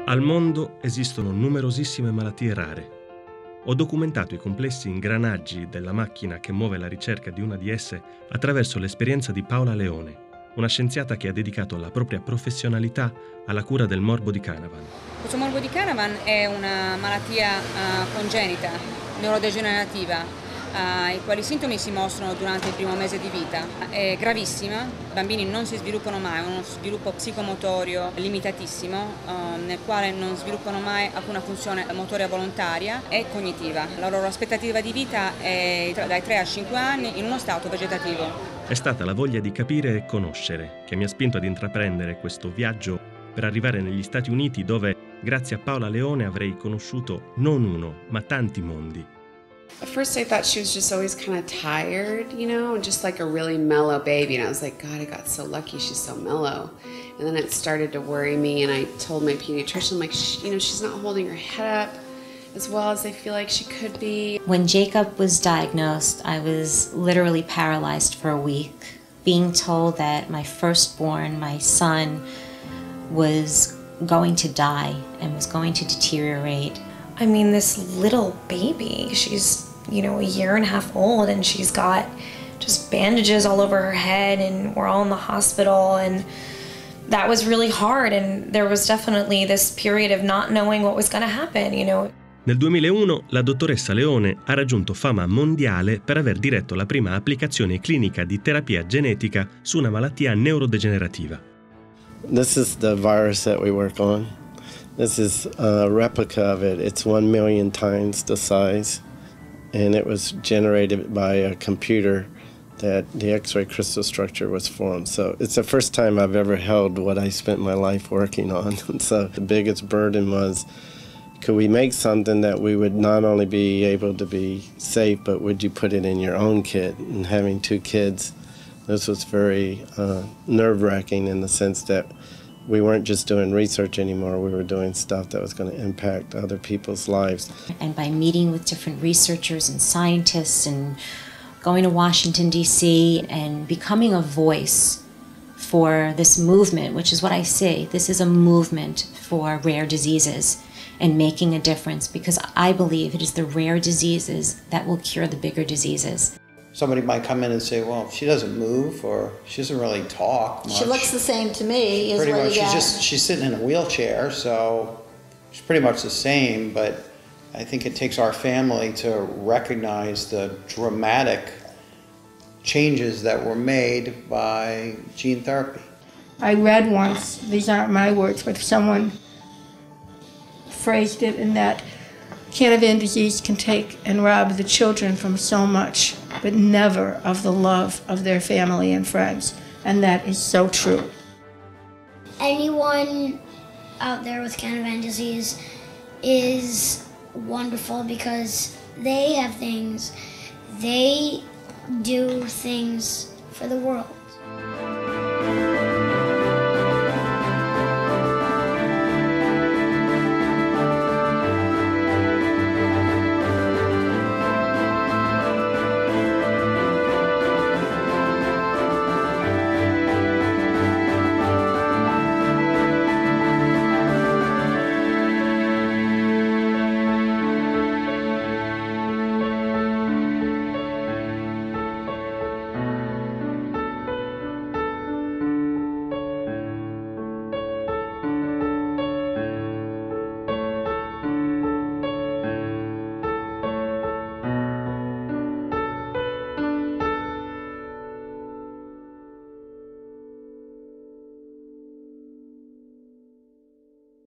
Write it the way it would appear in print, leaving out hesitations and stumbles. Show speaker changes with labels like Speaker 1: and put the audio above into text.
Speaker 1: Al mondo esistono numerosissime malattie rare. Ho documentato i complessi ingranaggi della macchina che muove la ricerca di una di esse attraverso l'esperienza di Paola Leone, una scienziata che ha dedicato la propria professionalità alla cura del morbo di Canavan.
Speaker 2: Questo morbo di Canavan è una malattia congenita, neurodegenerativa, i quali sintomi si mostrano durante il primo mese di vita. È gravissima, i bambini non si sviluppano mai, hanno uno sviluppo psicomotorio limitatissimo, nel quale non sviluppano mai alcuna funzione motoria volontaria e cognitiva. La loro aspettativa di vita è dai 3 a 5 anni in uno stato vegetativo.
Speaker 1: È stata la voglia di capire e conoscere che mi ha spinto ad intraprendere questo viaggio per arrivare negli Stati Uniti dove, grazie a Paola Leone, avrei conosciuto non uno, ma tanti mondi.
Speaker 3: At first I thought she was just always kind of tired, just like a really mellow baby. And I was like, God, I got so lucky she's so mellow. And then it started to worry me, and I told my pediatrician, I'm like, she's not holding her head up as well as I feel like she could be.
Speaker 4: When Jacob was diagnosed, I was literally paralyzed for a week, being told that my firstborn, my son, was going to die and was going to deteriorate.
Speaker 5: I mean, this little baby, she's, a year and a half old, and she's got just bandages all over her head, and we're all in the hospital, and that was really hard, and there was definitely this period of not knowing what was going to happen,
Speaker 1: Nel 2001 la dottoressa Leone ha raggiunto fama mondiale per aver diretto la prima applicazione clinica di terapia genetica su una malattia neurodegenerativa.
Speaker 6: This is the virus that we work on. This is a replica of it. It's 1 million times the size, and it was generated by a computer that the X-ray crystal structure was formed. So it's the first time I've ever held what I spent my life working on. And so the biggest burden was, could we make something that we would not only be able to be safe, but would you put it in your own kid? And having 2 kids, this was very nerve-wracking in the sense that we weren't just doing research anymore, we were doing stuff that was going to impact other people's lives.
Speaker 4: And by meeting with different researchers and scientists and going to Washington, D.C. and becoming a voice for this movement, which is what I say, this is a movement for rare diseases and making a difference, because I believe it is the rare diseases that will cure the bigger diseases.
Speaker 7: Somebody might come in and say, well, she doesn't move, or she doesn't really talk much.
Speaker 8: She looks the same to me.
Speaker 7: Pretty much, she's sitting in a wheelchair, so she's pretty much the same, but I think it takes our family to recognize the dramatic changes that were made by gene therapy.
Speaker 9: I read once, these aren't my words, but someone phrased it in that Canavan disease can take and rob the children from so much, but never of the love of their family and friends. And that is so true.
Speaker 10: Anyone out there with Canavan disease is wonderful because they have things, they do things for the world.